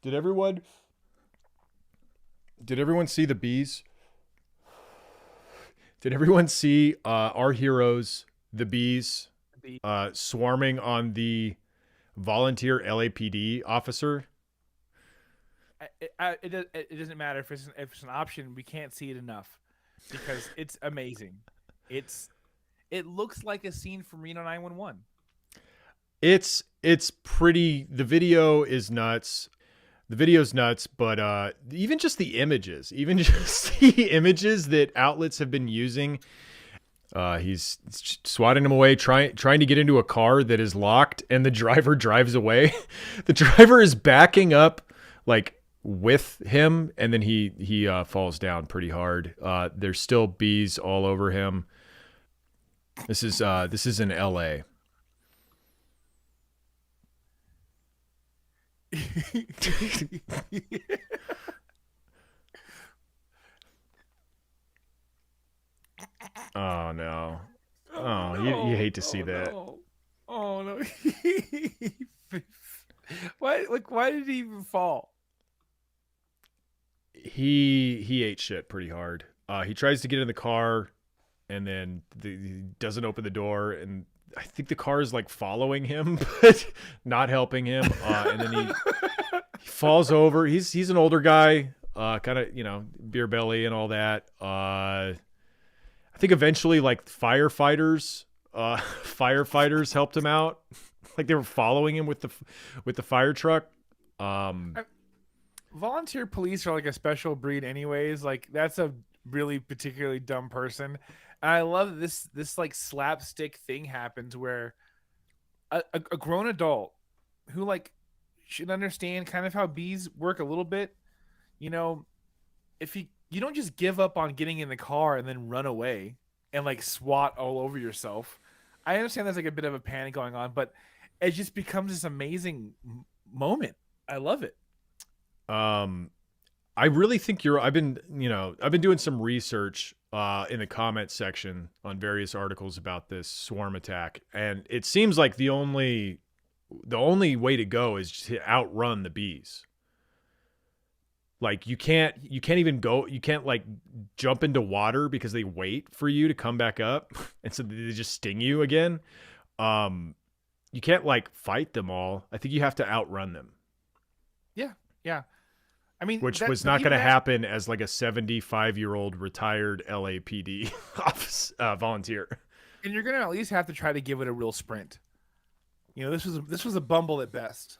Did everyone did everyone see the bees? Did everyone see our heroes, the bees, The swarming on the volunteer LAPD officer? it doesn't matter if it's an option. We can't see it enough because it's amazing. It's it looks like a scene from Reno 911. It's pretty. The video is nuts. The video's nuts, but even just the images, even just the images that outlets have been using. He's swatting him away, trying to get into a car that is locked, and the driver drives away. The driver is backing up, like with him, and then he falls down pretty hard. There's still bees all over him. This is in L.A. Oh no! Oh Oh, you no! hate to see Oh that. no! Oh no! Why did he even fall? He ate shit pretty hard. He tries to get in the car, and then he doesn't open the door, and I think the car is like following him, but not helping him. And then he falls over. He's an older guy, kind of beer belly and all that. I think eventually like firefighters helped him out. Like they were following him with the fire truck. Um, Volunteer police are like a special breed, anyways. Like that's a really particularly dumb person. And I love that this like slapstick thing happens where a grown adult who like should understand kind of how bees work a little bit. You know, if you don't just give up on getting in the car and then run away and like swat all over yourself. I understand there's like a bit of a panic going on, but it just becomes this amazing moment. I love it. um, I really think I've been doing some research in the comment section on various articles about this swarm attack, and it seems like the only way to go is to outrun the bees. Like you can't even go, you can't like jump into water because they wait for you to come back up and so they just sting you again. Um you can't like fight them all. I think you have to outrun them, Yeah, yeah. I mean which that, was but not going even to that, happen as like a 75-year-old retired LAPD office volunteer. and you're gonna at least have to try to give it a real sprint. This was a bumble at best.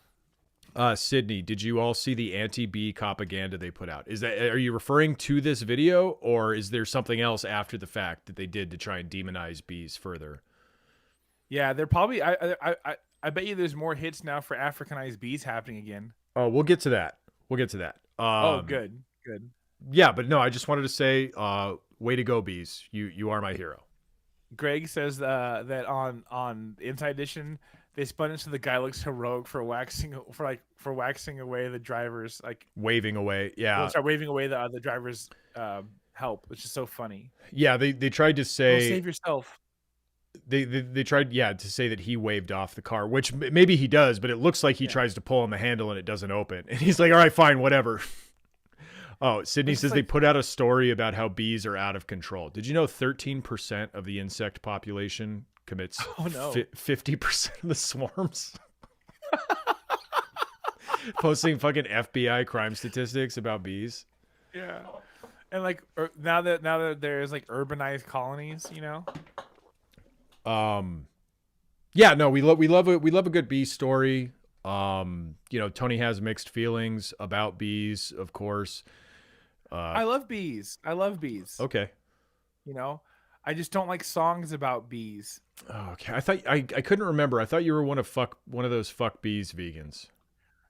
Sydney, did you all see the anti-bee propaganda they put out? Are you referring to this video, or is there something else after the fact that they did to try and demonize bees further? Yeah, they're probably. I bet you there's more hits now for Africanized bees happening again. Oh, we'll get to that. We'll get to that. Oh, good, good. Yeah, but no, I just wanted to say, way to go, bees. You are my hero. Greg says that on Inside Edition they spun it so the guy looks heroic for waxing away the driver's like Waving away. well Yeah. start waving away the driver's help, which is so funny. Yeah, they tried to Go say save yourself. they tried, yeah, to say that he waved off the car, which maybe he does, but it looks like he Yeah, tries to pull on the handle and it doesn't open. And he's like, "All right, fine, whatever." Oh, Sydney it's just says they like put out a story about how bees are out of control. Did you know 13% of the insect population commits oh no. 50% of the swarms? Posting fucking FBI crime statistics about bees. Yeah. And like now that there's like urbanized colonies, you know. Um, yeah, no, we love a good bee story. Tony has mixed feelings about bees, of course. Uh, I love bees. I love bees. okay. You know, I just don't like songs about bees. Okay. I couldn't remember. I thought you were one of those fuck bees vegans.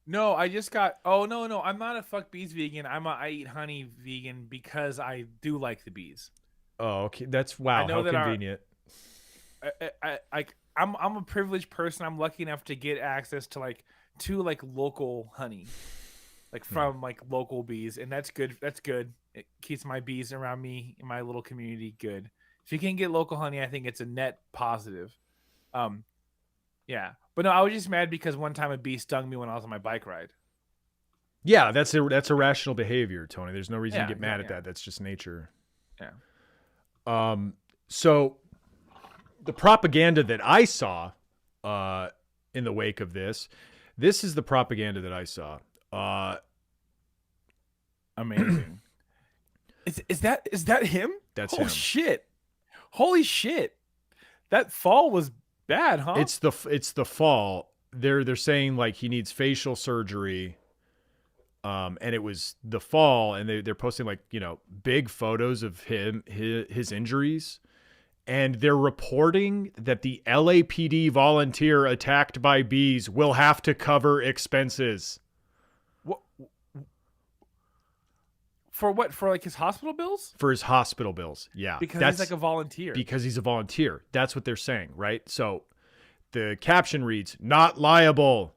No, I just got. Oh no, I'm not a fuck bees vegan. I eat honey vegan because I do like the bees. Oh, okay. That's I wow. know How that our convenient. I'm a privileged person. I'm lucky enough to get access to like local honey, like Hmm. from like local bees, and that's good. That's good. It keeps my bees around me in my little community good. If you can get local honey, I think it's a net positive. Um, yeah, but no, I was just mad because one time a bee stung me when I was on my bike ride. Yeah, that's irrational behavior, Tony. There's no reason to Yeah, get mad yeah, at that. That's just nature. yeah. So the propaganda that I saw in the wake of this is the propaganda that I saw. Amazing. Is that him? That's Oh him. shit! Holy shit! That fall was bad, huh? It's the fall. They're saying like he needs facial surgery. And it was the fall, and they're posting like, you know, big photos of his injuries, and they're reporting that the LAPD volunteer attacked by bees will have to cover expenses. What for? What for? Like his hospital bills? For his hospital bills. Yeah. Because that's he's like a volunteer. because he's a volunteer. That's what they're saying, right? So the caption reads, "Not liable.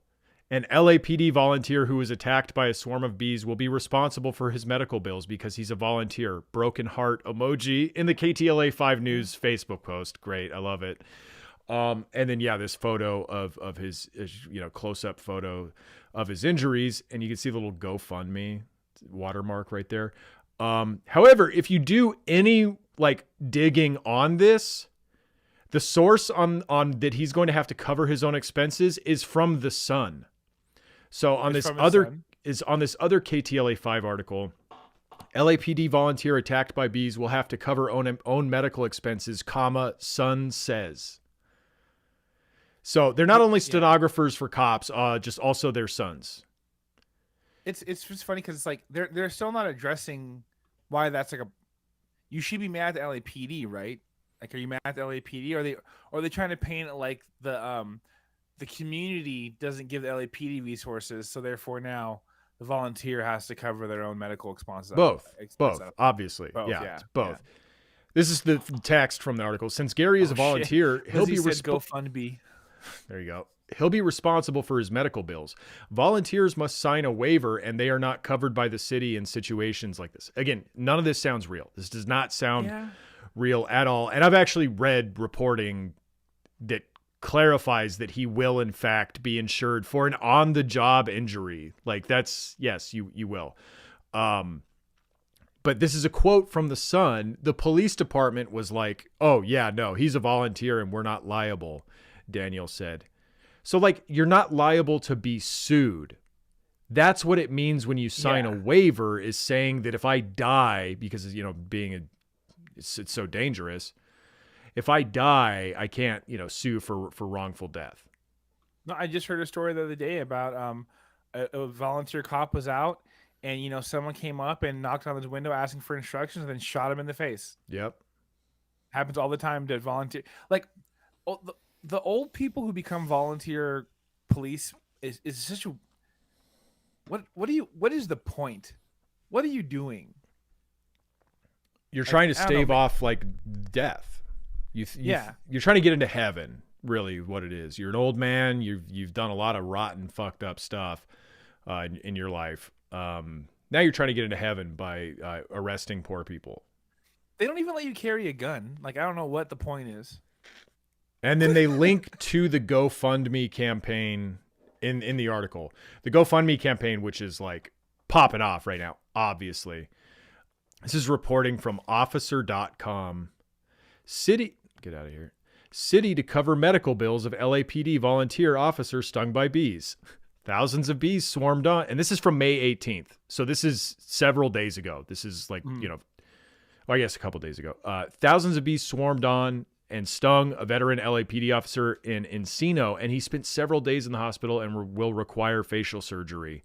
An LAPD volunteer who was attacked by a swarm of bees will be responsible for his medical bills because he's a volunteer." Broken heart emoji in the KTLA 5 News Facebook post. Great. I love it. And then, yeah, this photo of his, you know, close-up photo of his injuries. And you can see the little GoFundMe watermark right there. However, if you do any like digging on this, the source on that he's going to have to cover his own expenses is from The Sun. So on this other KTLA 5 article, LAPD volunteer attacked by bees will have to cover own medical expenses, comma, Sun says. So they're not only stenographers for cops, just also their sons. It's just funny because it's like they're still not addressing why that's like a. You should be mad at LAPD, right? Like, are you mad at the LAPD? Or are they trying to paint it like the community doesn't give the LAPD resources, so therefore now the volunteer has to cover their own medical expenses? Both, obviously. Both, yeah, yeah, it's both. Yeah. This is the text from the article. Since Gary is a volunteer, he'll be GoFundMe. There you go. He'll be responsible for his medical bills. Volunteers must sign a waiver, and they are not covered by the city in situations like this. Again, none of this sounds real. This does not sound real at all. And I've actually read reporting that clarifies that he will in fact be insured for an on-the-job injury. Like, that's, yes, you will. But this is a quote from The Sun. The police department was like, "Oh yeah, no, he's a volunteer and we're not liable," Daniel said. So like, you're not liable to be sued. That's what it means when you sign a waiver, is saying that if I die, because, you know, it's so dangerous. If I die, I can't, you know, sue for wrongful death. No, I just heard a story the other day about a volunteer cop was out, and, you know, someone came up and knocked on his window asking for instructions and then shot him in the face. Yep. Happens all the time to volunteer. Like, the old people who become volunteer police is such a what is the point? What are you doing? You're trying to stave off like death. You're trying to get into heaven, really, what it is. You're an old man. You've done a lot of rotten, fucked up stuff in your life. Now you're trying to get into heaven by arresting poor people. They don't even let you carry a gun. Like, I don't know what the point is. And then they link to the GoFundMe campaign in the article. The GoFundMe campaign, which is like popping off right now, obviously. This is reporting from officer.com. Get out of here. City to cover medical bills of LAPD volunteer officer stung by bees. Thousands of bees swarmed on. And this is from May 18th. So this is several days ago. This is like, you know, well, I guess a couple days ago. Thousands of bees swarmed on and stung a veteran LAPD officer in Encino, and he spent several days in the hospital and will require facial surgery.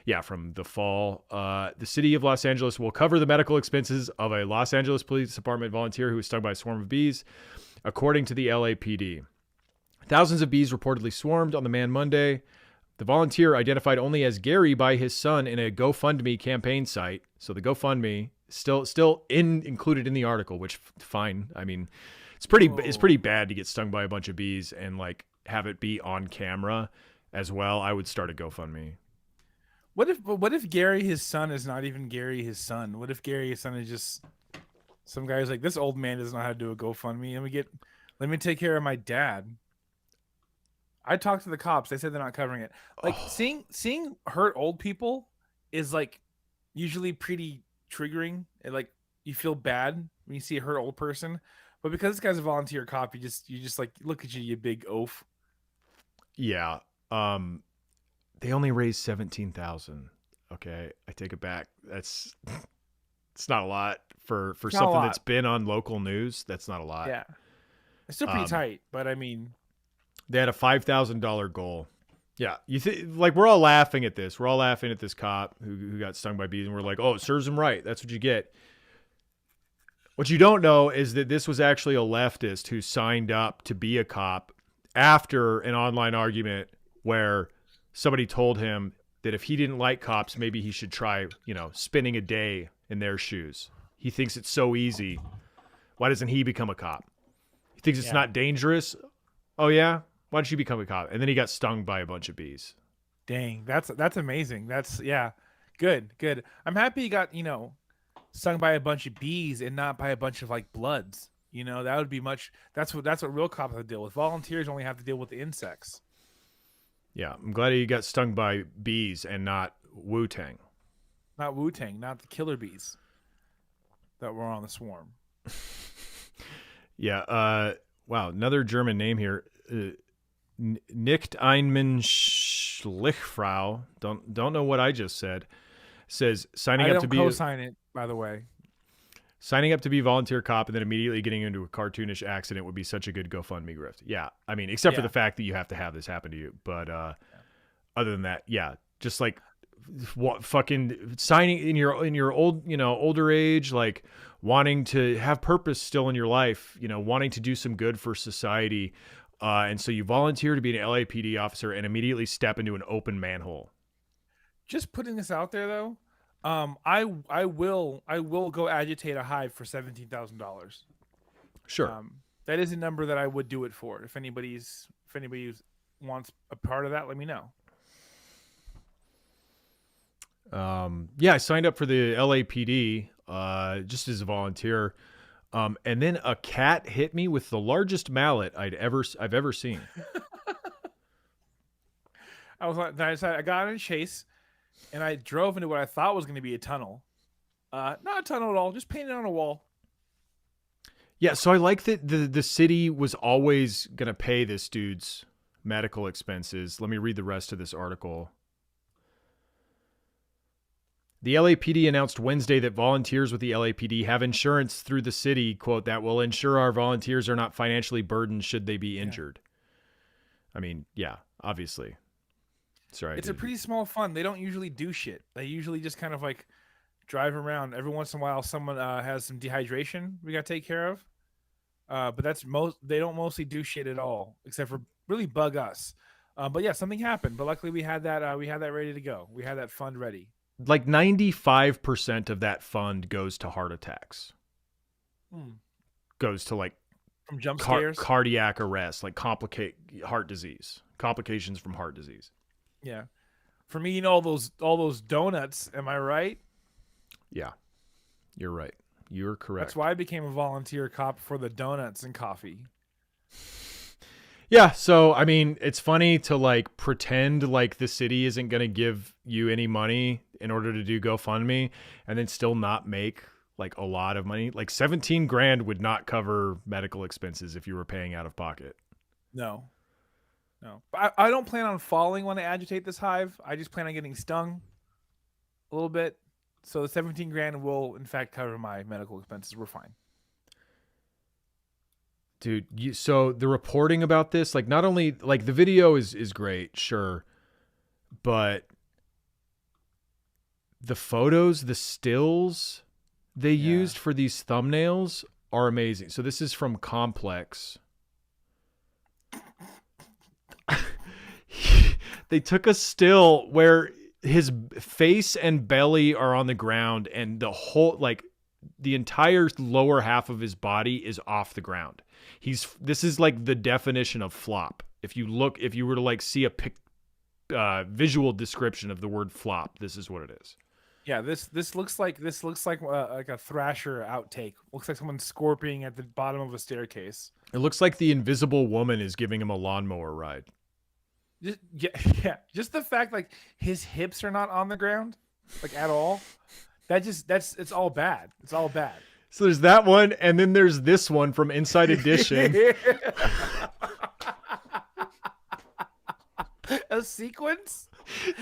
Yeah, from the fall. The city of Los Angeles will cover the medical expenses of a Los Angeles Police Department volunteer who was stung by a swarm of bees, according to the LAPD. Thousands of bees reportedly swarmed on the man Monday. The volunteer, identified only as Gary by his son in a GoFundMe campaign site. So the GoFundMe still included in the article, which fine. I mean, it's pretty bad to get stung by a bunch of bees and like have it be on camera as well. I would start a GoFundMe. What if Gary, his son, is not even Gary, his son? What if Gary, his son, is just some guy who's like, this old man doesn't know how to do a GoFundMe. Let me take care of my dad. I talked to the cops. They said they're not covering it. Like, seeing hurt old people is like usually pretty triggering, and like you feel bad when you see a hurt old person. But because this guy's a volunteer cop, you just like look at you, you big oaf. Yeah. Um, they only raised 17,000. Okay, I take it back. That's it's not a lot for It's not a something that's lot. been on local news. That's not a lot. Yeah, it's still pretty Um, tight, but I mean, they had a $5,000 goal. Yeah, you think like we're all laughing at this. We're all laughing at this cop who got stung by bees, and we're like, "Oh, it serves him right. That's what you get." What you don't know is that this was actually a leftist who signed up to be a cop after an online argument where somebody told him that if he didn't like cops, maybe he should try, spending a day in their shoes. He thinks it's so easy. Why doesn't he become a cop? He thinks it's yeah. not dangerous. Oh, yeah? Why don't you become a cop? And then he got stung by a bunch of bees. Dang, that's amazing. That's yeah, good, good. I'm happy he got stung by a bunch of bees and not by a bunch of like bloods. That would be much. That's what real cops have to deal with. Volunteers only have to deal with the insects. Yeah, I'm glad he got stung by bees and not Wu-Tang. Not Wu Tang, not the killer bees that were on the swarm. Yeah. Wow. Another German name here. Nicht einmal Schlichfrau. Don't know what I just said. Says I don't co-sign it, by the way. signing up to be volunteer cop and then immediately getting into a cartoonish accident would be such a good GoFundMe grift. Yeah. I mean, except for Yeah. the fact that you have to have this happen to you. But other than that, yeah, just like what fucking signing in your older age, like wanting to have purpose still in your life, wanting to do some good for society. And so you volunteer to be an LAPD officer and immediately step into an open manhole. Just putting this out there though, I will go agitate a hive for $17,000. Sure. That is a number that I would do it for. If anybody wants a part of that, let me know. Yeah, I signed up for the LAPD just as a volunteer. And then a cat hit me with the largest mallet I've ever seen. I got in a chase, and I drove into what I thought was going to be a tunnel. Not a tunnel at all, just painted on a wall. Yeah, so I like that the city was always going to pay this dude's medical expenses. Let me read the rest of this article. The LAPD announced Wednesday that volunteers with the LAPD have insurance through the city, quote, that will ensure our volunteers are not financially burdened should they be injured. Yeah. I mean, yeah, obviously. Sorry. It's a pretty small fund. They don't usually do shit. They usually just kind of like drive around. Every once in a while, someone has some dehydration we got to take care of. But they don't mostly do shit at all, except for really bug us. But yeah, something happened. But luckily we had that ready to go. We had that fund ready. Like 95% of that fund goes to heart attacks. Goes to like from jump scares, cardiac arrest, like heart disease, complications from heart disease. Yeah, for me, all those donuts. Am I right? Yeah, you're right. You're correct. That's why I became a volunteer cop for the donuts and coffee. Yeah, so I mean, it's funny to like pretend like the city isn't going to give you any money in order to do GoFundMe and then still not make like a lot of money. Like 17 grand would not cover medical expenses if you were paying out of pocket. No. But I don't plan on falling when I agitate this hive. I just plan on getting stung a little bit. So the 17 grand will in fact cover my medical expenses. We're fine. Dude, so the reporting about this, like not only like the video is great, sure, but the photos, the stills they used for these thumbnails are amazing. So this is from Complex. They took a still where his face and belly are on the ground and the entire lower half of his body is off the ground. This is like the definition of flop. If you were to like see a visual description of the word flop, this is what it is. Yeah, this looks like a Thrasher outtake. Looks like someone scorpioning at the bottom of a staircase. It looks like the Invisible Woman is giving him a lawnmower ride. Yeah. Just the fact like his hips are not on the ground. like at all. It's all bad. It's all bad. So there's that one, and then there's this one from Inside Edition. A sequence?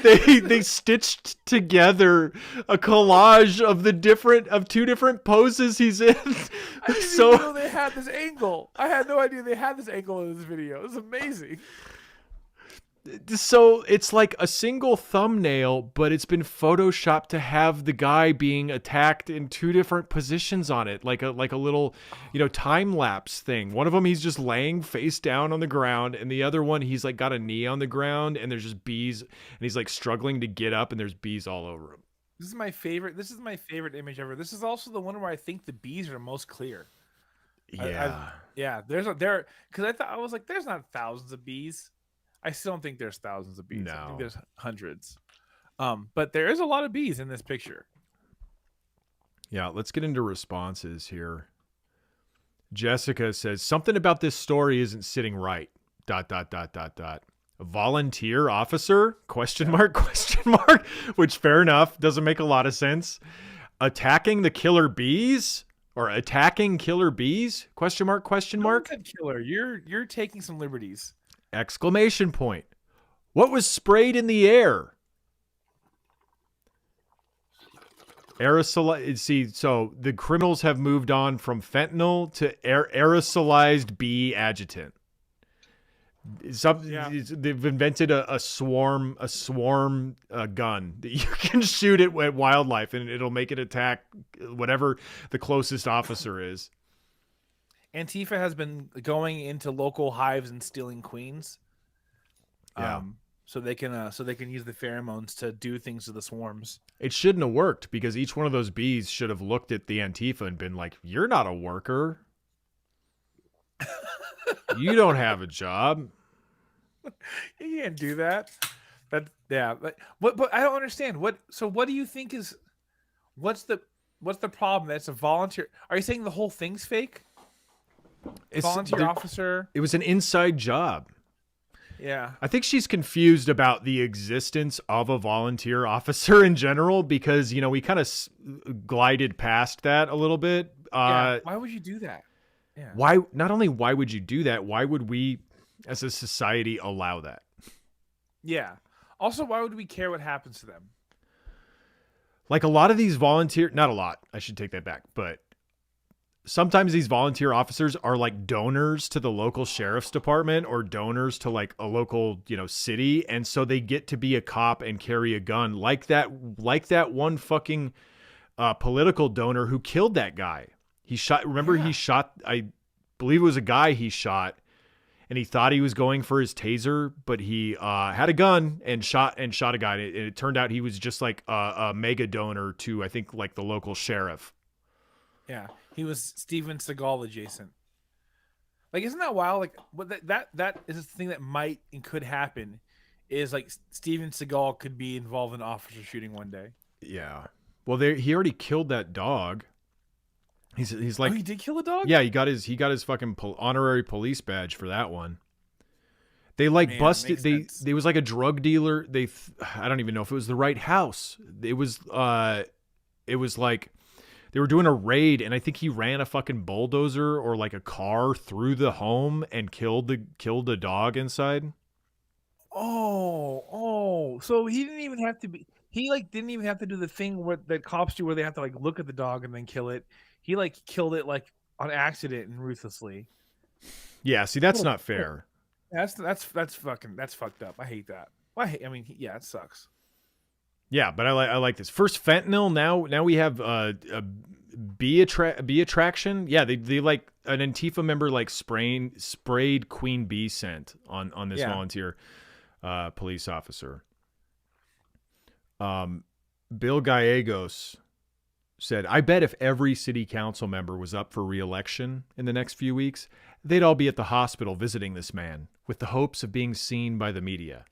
They stitched together a collage of two different poses he's in. I didn't even know they had this angle. I had no idea they had this angle in this video. It was amazing. So it's like a single thumbnail, but it's been photoshopped to have the guy being attacked in two different positions on it, like a little, time lapse thing. One of them he's just laying face down on the ground, and the other one he's like got a knee on the ground, and there's just bees, and he's like struggling to get up, and there's bees all over him. This is my favorite image ever. This is also the one where I think the bees are most clear. Yeah, because I was like, there's not thousands of bees. I still don't think there's thousands of bees. No. I think there's hundreds. But there is a lot of bees in this picture. Yeah, let's get into responses here. Jessica says, something about this story isn't sitting right. ... A volunteer officer? Question mark? Which, fair enough, doesn't make a lot of sense. Attacking the killer bees? Or attacking killer bees? Question mark? Killer, you're taking some liberties. Exclamation point. What was sprayed in the air? Aerosol. See, so the criminals have moved on from fentanyl to aerosolized bee adjutant. They've invented a swarm gun that you can shoot at wildlife, and it'll make it attack whatever the closest officer is. Antifa has been going into local hives and stealing queens. Yeah. So they can use the pheromones to do things to the swarms. It shouldn't have worked, because each one of those bees should have looked at the Antifa and been like, "You're not a worker. You don't have a job. You can't do that." But I don't understand. What do you think is what's the problem? That's a volunteer. Are you saying the whole thing's fake? Volunteer officer. It was an inside job. Yeah. I think she's confused about the existence of a volunteer officer in general, because, we kind of glided past that a little bit. Why would you do that? Yeah. Not only why would you do that, why would we as a society allow that? Yeah. Also, why would we care what happens to them? Like, a lot of these not a lot, I should take that back, but sometimes these volunteer officers are like donors to the local sheriff's department or donors to like a local, city. And so they get to be a cop and carry a gun like that one fucking political donor who killed that guy. He shot, I believe it was a guy he shot, and he thought he was going for his taser, but he had a gun and shot a guy. And it turned out he was just like a mega donor to, I think, like the local sheriff. Yeah, he was Steven Seagal adjacent. Like, isn't that wild? Like, what that is the thing that might and could happen, is like Steven Seagal could be involved in officer shooting one day. Yeah. Well, he already killed that dog. He's like, he did kill a dog? Yeah, he got his fucking honorary police badge for that one. They like busted. They was like a drug dealer. I don't even know if it was the right house. It was like they were doing a raid, and I think he ran a fucking bulldozer or like a car through the home and killed the dog inside. Oh, so he didn't even have to be. He like didn't even have to do the thing where the cops do, where they have to like look at the dog and then kill it. He like killed it like on accident and ruthlessly. Yeah, see, that's not fair. That's fucked up. I hate that. It sucks. Yeah, but I like this. First fentanyl, now we have a bee attraction. Yeah, they like an Antifa member like sprayed queen bee scent on this volunteer police officer. Bill Gallegos said, "I bet if every city council member was up for re-election in the next few weeks, they'd all be at the hospital visiting this man with the hopes of being seen by the media.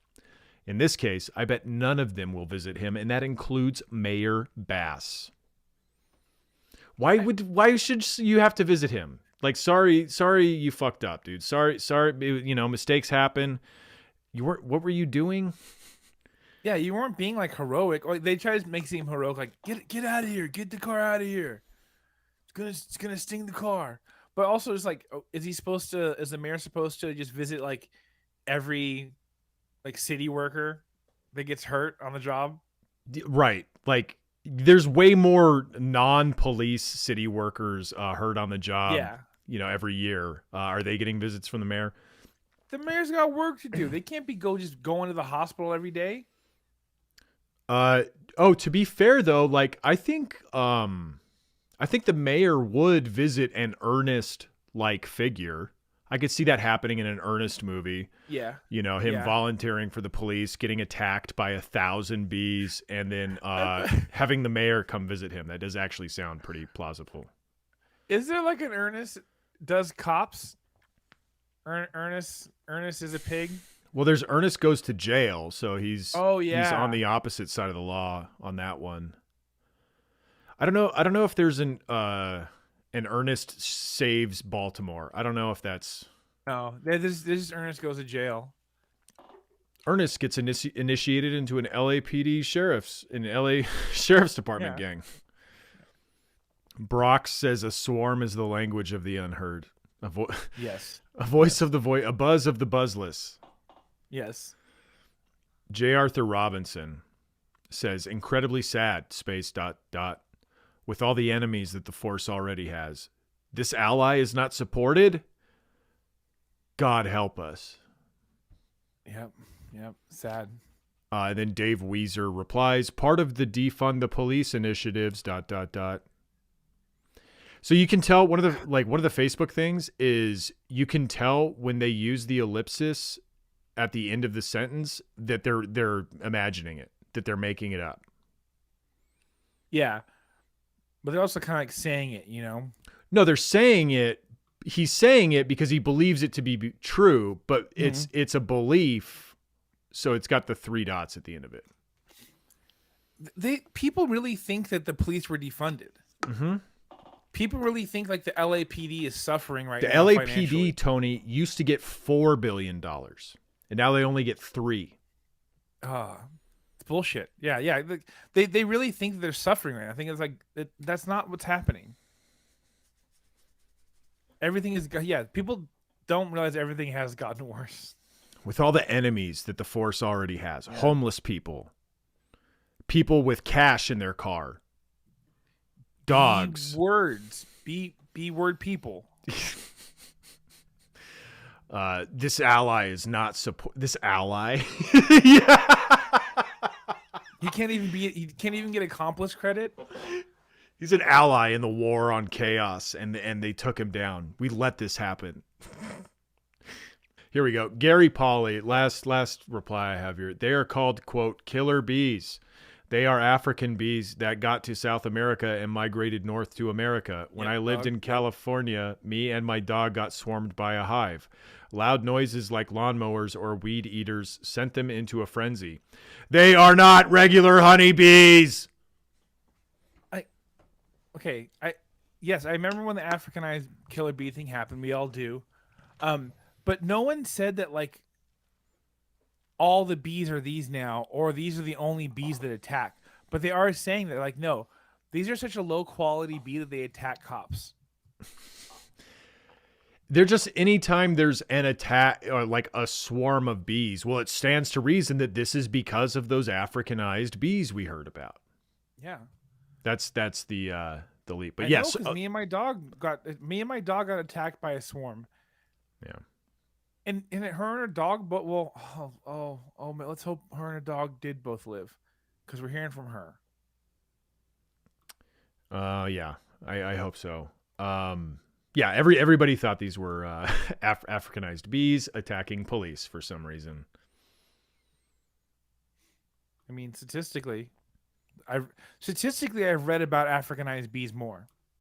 In this case, I bet none of them will visit him, and that includes Mayor Bass." Why should you have to visit him? Like, sorry, you fucked up, dude. Sorry, mistakes happen. What were you doing? Yeah, you weren't being like heroic. Or they tried to make it seem heroic, like get out of here, get the car out of here. It's gonna sting the car. But also, it's like, is he supposed to? Is the mayor supposed to just visit like every like city worker that gets hurt on the job? Right. Like there's way more non-police city workers hurt on the job, Yeah, every year. Are they getting visits from the mayor? the mayor's got work to do. They can't be just going to the hospital every day. To be fair though, like I think the mayor would visit an Ernest like figure. I could see that happening in an Ernest movie. Yeah, Him volunteering for the police, getting attacked by 1,000 bees, and then having the mayor come visit him. That does actually sound pretty plausible. Is there like an Ernest does cops? Ernest is a pig. Well, there's Ernest goes to jail, so he's Oh he's on yeah. the opposite side of the law on that one. I don't know. I don't know if there's an Ernest saves Baltimore. I don't know if that's No, this Ernest goes to jail. Ernest gets initiated into an LAPD LA sheriff's department Yeah. gang. Brock says a swarm is the language of the unheard. Yes. A voice of the a buzz of the buzzless. Yes. J. Arthur Robinson says incredibly sad space ... with all the enemies that the force already has. This ally is not supported. God help us. Yep. Sad. And then Dave Weezer replies, part of the defund the police initiatives ... So you can tell one of the Facebook things is you can tell when they use the ellipsis at the end of the sentence that they're imagining it, that they're making it up. Yeah. But they're also kind of like saying it, No, they're saying it. He's saying it because he believes it to be true, but it's a belief, so it's got the 3 dots at the end of it. People really think that the police were defunded. Mm-hmm. People really think like the LAPD is suffering right The now. LAPD, Tony, used to get $4 billion, and now they only get 3. It's bullshit. Yeah. They really think that they're suffering right now. I think it's like that's not what's happening. Everything is people don't realize everything has gotten worse. With all the enemies that the force already has, homeless people, people with cash in their car, dogs, B word people. This ally is not support. This ally, yeah. He can't even get accomplished credit. He's an ally in the war on chaos, and they took him down. We let this happen. Here we go. Gary Pauly, last reply I have here. They are called, quote, killer bees. They are African bees that got to South America and migrated north to America. When I lived in California, me and my dog got swarmed by a hive. Loud noises like lawnmowers or weed eaters sent them into a frenzy. They are not regular honeybees. Yes, I remember when the Africanized killer bee thing happened. We all do. But no one said that like all the bees are these now, or these are the only bees that attack. But they are saying that like, no, these are such a low quality bee that they attack cops. They're just anytime there's an attack or like a swarm of bees, well, it stands to reason that this is because of those Africanized bees we heard about. Yeah. That's the leap. But I yes, know, 'cause me and my dog got attacked by a swarm. yeah. And her and her dog, but man, let's hope her and her dog did both live, because we're hearing from her. Yeah, I hope so. Yeah, everybody thought these were Africanized bees attacking police for some reason. I mean, statistically, I've read about Africanized bees more.